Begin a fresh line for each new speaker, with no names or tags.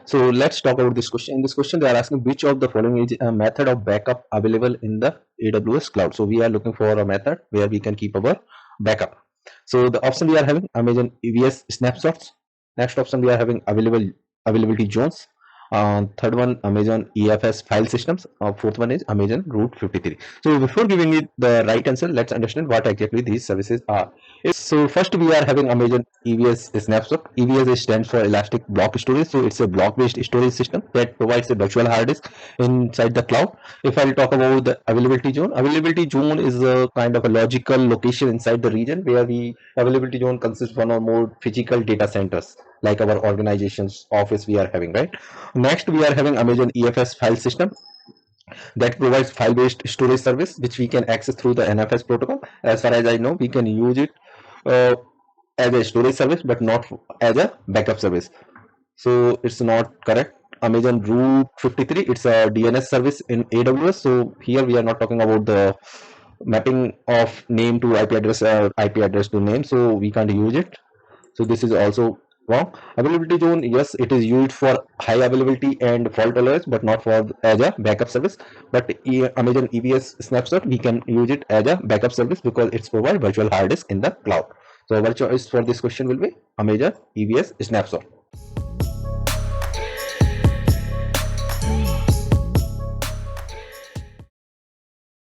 So let's talk about this question. In this question, they are asking which of the following is a method of backup available in the AWS cloud. So we are looking for a method where we can keep our backup. So the option we are having Amazon EVS snapshots. Next option we are having availability zones. Third one Amazon EFS file systems. Fourth one is Amazon Route 53. So before giving it the right answer, let's understand what exactly these services are. So first we are having Amazon EVS snapshot. EVS stands for Elastic Block Storage. So it's a block-based storage system that provides a virtual hard disk inside the cloud. If I'll talk about the availability zone is a kind of a logical location inside the region where the availability zone consists one or more physical data centers like our organization's office we are having, right? Next we are having Amazon EFS file system that provides file-based storage service which we can access through the NFS protocol. As far as I know, we can use it uh, as a storage service but not as a backup service. So it's not correct. Amazon Route 53, it's a DNS service in AWS. So here we are not talking about the mapping of name to IP address or IP address to name, so we can't use it. So this is also wrong. Availability zone, yes, it is used for high availability and fault tolerance but not for as a backup service. But Amazon EVS snapshot, we can use it as a backup service because it's provide virtual hard disk in the cloud. So our choice for this question will be Amazon EVS snapshot.